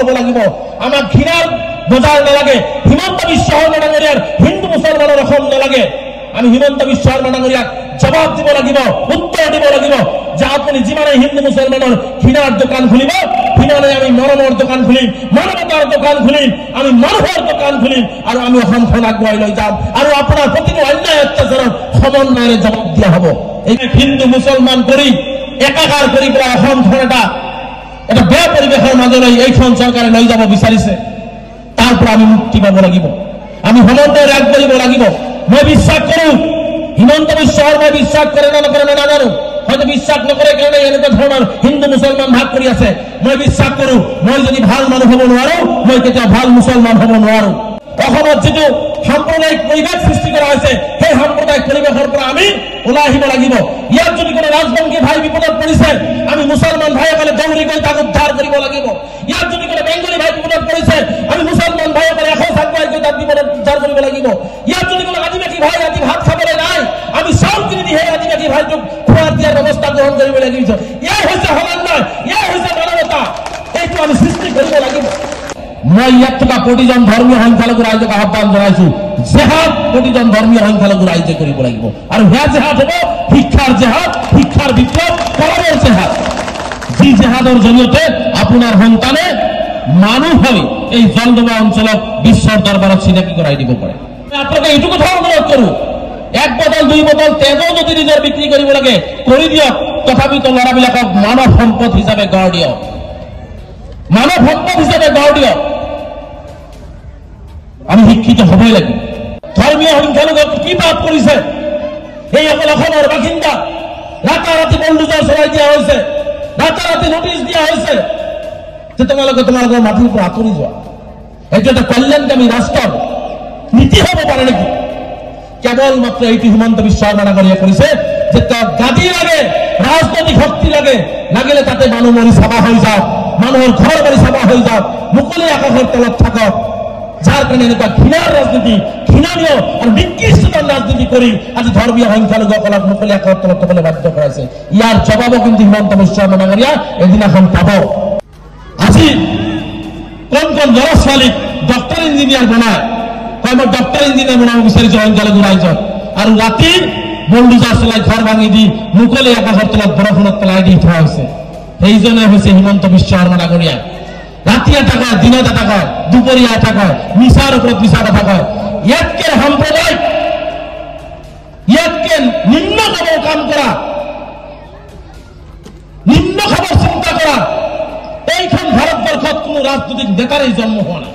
করব লাগিব আমার ঘৃণার বোঝার নালাগে হিমন্ত বিশ্ব শর্মা ডাঙরিয়ার হিন্দু মুসলমানের রকম নালাগে আমি হিমন্ত বিশ্ব শর্মা ডাঙরিয়াক জবাব দিব লাগিব উত্তর দিব লাগিব যে আপনি জীবনে হিন্দু মুসলমানের ঘৃণার দোকান খুলিব ঘৃণানে আমি মৰমৰ দোকান খুলিম মানৱতাৰ দোকান খুলিম আমি মানুহৰ দোকান খুলিম আৰু আমি অসমখন আগুৱাই লৈ যাম আৰু আপোনাৰ প্ৰতিটো অন্যায় অত্যাচাৰৰ সমন্বয়েৰে জবাব দিয়া হ'ব এই হিন্দু মুসলমান কৰি একাকাৰ কৰি পেলাই অসমখন এটা বেয়া পৰিৱেশৰ মাজলৈ এইখন চৰকাৰে লৈ যাব বিচাৰিছে তাৰ পৰা আমি মুক্তি পাব লাগিব আমি সমন্বয় ৰাগ কৰিব লাগিব মই বিশ্বাস কৰোঁ হিমন্ত বিশ্ব শৰ্মাই বিশ্বাস কৰে না নকৰে নাজানো হয়তো বিশ্বাস নকৰে কাৰণে এনেকুৱা ধৰণৰ হিন্দু মুছলমান ভাগ কৰি আছে মই বিশ্বাস কৰোঁ মই যদি ভাল মানুহ হ'ব নোৱাৰো মই কেতিয়াও ভাল মুছলমান হ'ব নোৱাৰো অসমত যিটো সাম্প্ৰদায়িক পৰিৱেশ সৃষ্টি কৰা হৈছে সেই সাম্প্ৰদায়িক পৰিৱেশৰ পৰা আমি ওলাই আহিব লাগিব ইয়াত যদি কোনো ৰাজবংশী ভাই বিপদত পৰিছে আমি মুছলমান ভাইসকলে দৌৰি গৈ তাক উদ্ধাৰ কৰিব লাগিব ইয়াত যদি কোনো বেংগলী ভাই বিপদত পৰিছে আমি মুছলমান ভাইসকলে এখোজ আগুৱাই গৈ তাক বিপদত উদ্ধাৰ কৰিব লাগিব ইয়াত যদি কোনো আদিবাসী ভাই আজি ভাত খাবলৈ নাই আমি চাউল কিনি দি সেই আদিবাসী ভাইটোক খোৱাৰ দিয়াৰ ব্যৱস্থা গ্ৰহণ কৰিব লাগিব ইয়াৰ হৈছে সমন্বয় ইয়াৰ হৈছে মানৱতা এইটো আমি সৃষ্টি কৰিব লাগিব মই ইয়াত থকা প্ৰতিজন ধৰ্মীয় সংখ্যালঘু ৰাইজক আহ্বান জনাইছো জেহাদ প্ৰতিজন ধৰ্মীয় সংখ্যালঘু ৰাইজে কৰিব লাগিব আৰু সেয়া জেহাদ হ'ব শিক্ষাৰ জেহাদ শিক্ষাৰ বিপ্লৱ কৰ্মৰ জেহাদ যি জেহাদৰ জৰিয়তে আপোনাৰ সন্তানে মানুহ হৈ এই জলডোবা অঞ্চলক বিশ্বৰ দৰবাৰত চিনাকি কৰাই দিব পাৰে আপোনালোকে এইটো কথা অনুৰোধ কৰোঁ এক বটল দুই বটল তেজও যদি নিজৰ বিক্ৰী কৰিব লাগে কৰি দিয়ক তথাপিতো ল'ৰাবিলাকক মানৱ সম্পদ হিচাপে গঢ় দিয়ক মানৱ সম্পদ হিচাপে গঢ় দিয়ক আমি শিক্ষিত হ'বই লাগিব ধৰ্মীয় সংখ্যালঘুক কি পাপ কৰিছে এইসকল অসমৰ বাসিন্দা ৰাতাৰাতি বন্দুজৰ চলাই দিয়া হৈছে ৰাতাৰাতি নোটিছ দিয়া হৈছে যে তোমালোকে তোমালোকৰ মাটিৰ পৰা আঁতৰি যোৱা এইটো এটা কল্যাণকামী ৰাষ্ট্ৰৰ নীতি হ'ব পাৰে নেকি কেৱল মাত্ৰ এইটো হিমন্ত বিশ্ব শৰ্মা ডাঙৰীয়াই কৰিছে যে তেওঁ গাদী লাগে ৰাজনৈতিক শক্তি লাগে লাগিলে তাতে মানুহ মৰি চাবা হৈ যাওক মানুহৰ ঘৰ বাৰী চাবা হৈ যাওক মুকলি আকাশৰ তলত থাকক যাৰ কাৰণে এনেকুৱা ঘৃণাৰ ৰাজনীতি ঘৃণনীয় আৰু নিকৃষ্টতাৰ ৰাজনীতি কৰি আজি ধৰ্মীয় সংখ্যালঘুসকলক মুকলি আকাশৰ তলত থবলৈ বাধ্য কৰাইছে ইয়াৰ জবাবো কিন্তু হিমন্ত বিশ্ব শৰ্মা ডাঙৰীয়া এদিনাখন পাব আজি কোন কোন ল'ৰা ছোৱালীক ডক্টৰ ইঞ্জিনিয়াৰ বনায় কয় মই ডক্টৰ ইঞ্জিনিয়াৰ বনাব বিচাৰিছো সংখ্যালঘু ৰাইজত আৰু ৰাতি বন্দুজা চলাই ঘৰ ভাঙি দি মুকলি আকাশৰ তলত বৰষুণত পেলাই দি থোৱা হৈছে সেইজনে হৈছে হিমন্ত বিশ্ব শৰ্মা ডাঙৰীয়া ৰাতি এটা কয় দিনত এটা কয় দুপৰীয়া এটা কয় মিছাৰ ওপৰত মিছা কথা কয় ইয়াতকে সাম্প্ৰদায়িক ইয়াতকে নিম্নতম কাম কৰা নিম্ন খাবৰ চিন্তা কৰা এইখন ভাৰতবৰ্ষত কোনো ৰাজনৈতিক নেতাৰেই জন্ম হোৱা নাই